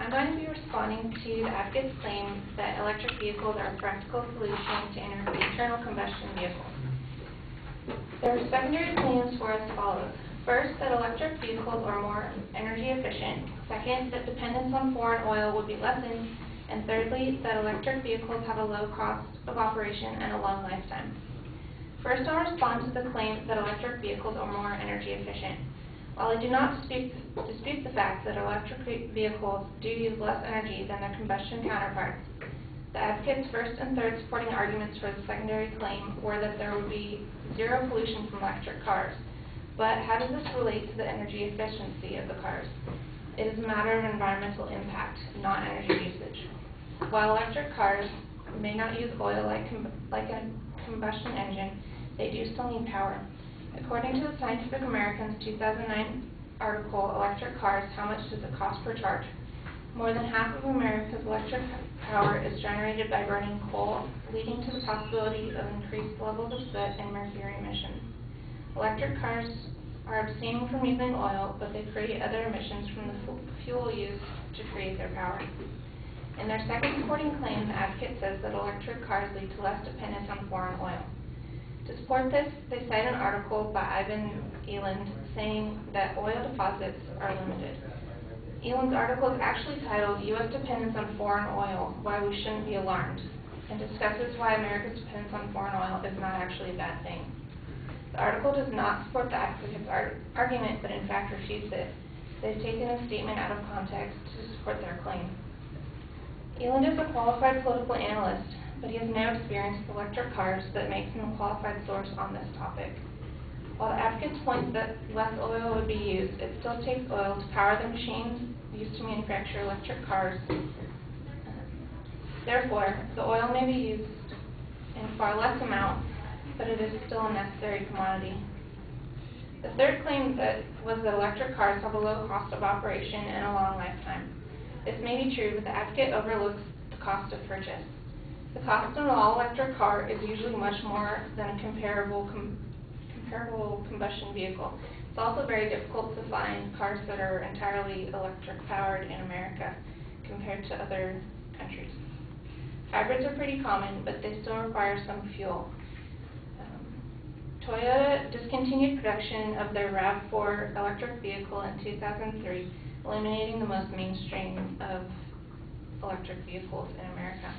I'm going to be responding to the advocate's claim that electric vehicles are a practical solution to internal combustion vehicles. There are secondary claims for as follows. First, that electric vehicles are more energy efficient. Second, that dependence on foreign oil would be lessened. And thirdly, that electric vehicles have a low cost of operation and a long lifetime. First, I'll respond to the claim that electric vehicles are more energy efficient. While I do not dispute the fact that electric vehicles do use less energy than their combustion counterparts, the advocate's first and third supporting arguments for the secondary claim were that there would be zero pollution from electric cars. But how does this relate to the energy efficiency of the cars? It is a matter of environmental impact, not energy usage. While electric cars may not use oil like a combustion engine, they do still need power. According to the Scientific American's 2009 article, Electric Cars, How Much Does It Cost Per Charge? More than half of America's electric power is generated by burning coal, leading to the possibility of increased levels of soot and mercury emissions. Electric cars are abstaining from using oil, but they create other emissions from the fuel used to create their power. In their second supporting claim, the advocate says that electric cars lead to less dependence on foreign oil. To support this, they cite an article by Ivan Eland saying that oil deposits are limited. Eland's article is actually titled U.S. Dependence on Foreign Oil, Why We Shouldn't Be Alarmed, and discusses why America's dependence on foreign oil is not actually a bad thing. The article does not support the advocate's argument, but in fact refutes it. They've taken a statement out of context to support their claim. Eland is a qualified political analyst, but he has no experience with electric cars that makes him a qualified source on this topic. While the advocates point that less oil would be used, it still takes oil to power the machines used to manufacture electric cars. Therefore, the oil may be used in far less amount, but it is still a necessary commodity. The third claim was that electric cars have a low cost of operation and a long lifetime. This may be true, but the advocate overlooks the cost of purchase. The cost of an all-electric car is usually much more than a comparable combustion vehicle. It's also very difficult to find cars that are entirely electric-powered in America compared to other countries. Hybrids are pretty common, but they still require some fuel. Toyota discontinued production of their RAV4 electric vehicle in 2003, eliminating the most mainstream of electric vehicles in America.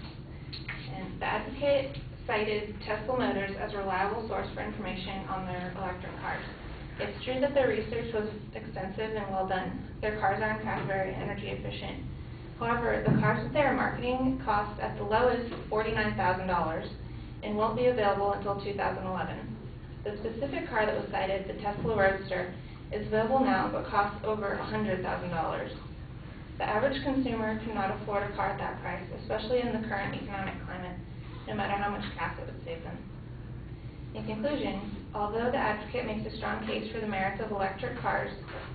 And the advocate cited Tesla Motors as a reliable source for information on their electric cars. It's true that their research was extensive and well done. Their cars are in fact very energy efficient. However, the cars that they are marketing cost at the lowest $49,000 and won't be available until 2011. The specific car that was cited, the Tesla Roadster, is available now but costs over $100,000. The average consumer cannot afford a car at that price, especially in the current economic climate, no matter how much gas it would save them. In conclusion, although the advocate makes a strong case for the merits of electric cars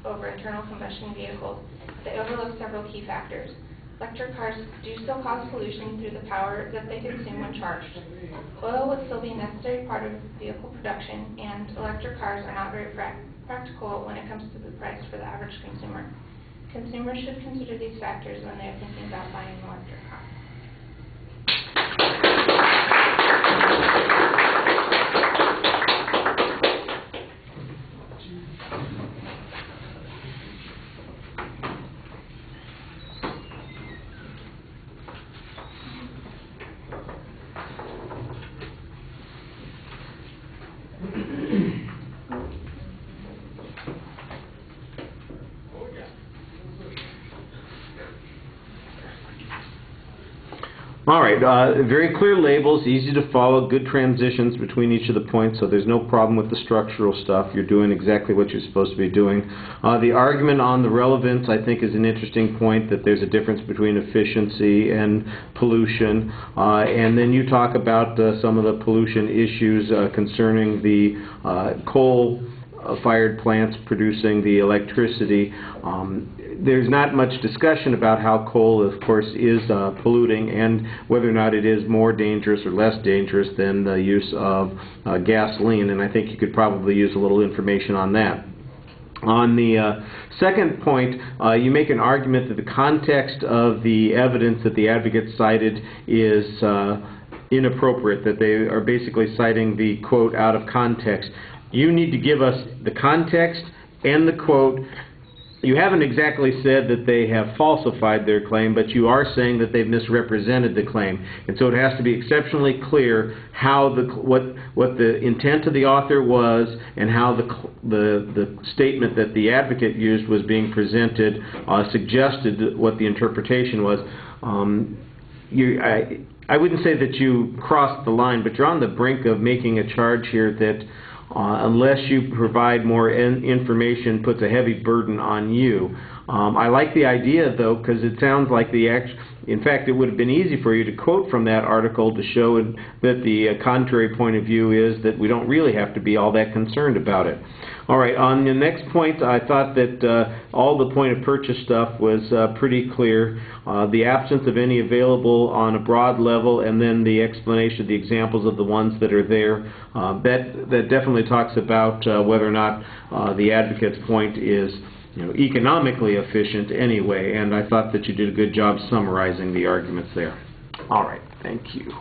over internal combustion vehicles, they overlook several key factors. Electric cars do still cause pollution through the power that they consume when charged. Oil would still be a necessary part of vehicle production, and electric cars are not very practical when it comes to the price for the average consumer. Consumers should consider these factors when they are thinking about buying an electric car. All right, very clear labels, easy to follow, good transitions between each of the points, so there's no problem with the structural stuff. You're doing exactly what you're supposed to be doing. The argument on the relevance, I think, is an interesting point, that there's a difference between efficiency and pollution. And then you talk about some of the pollution issues concerning the coal-fired plants producing the electricity. There's not much discussion about how coal, of course, is polluting and whether or not it is more dangerous or less dangerous than the use of gasoline, and I think you could probably use a little information on that. On the second point, you make an argument that the context of the evidence that the advocate cited is inappropriate, that they are basically citing the quote out of context. You need to give us the context and the quote. You haven't exactly said that they have falsified their claim, but you are saying that they've misrepresented the claim. And so it has to be exceptionally clear how what the intent of the author was and how the statement that the advocate used was being presented suggested what the interpretation was. I wouldn't say that you crossed the line, but you're on the brink of making a charge here that unless you provide more information, puts a heavy burden on you. I like the idea, though, because it sounds like in fact, it would have been easy for you to quote from that article to show that the contrary point of view is that we don't really have to be all that concerned about it. All right, on the next point, I thought that all the point of purchase stuff was pretty clear. The absence of any available on a broad level, and then the explanation, the examples of the ones that are there, that definitely talks about whether or not the advocate's point is economically efficient anyway, and I thought that you did a good job summarizing the arguments there. All right, thank you.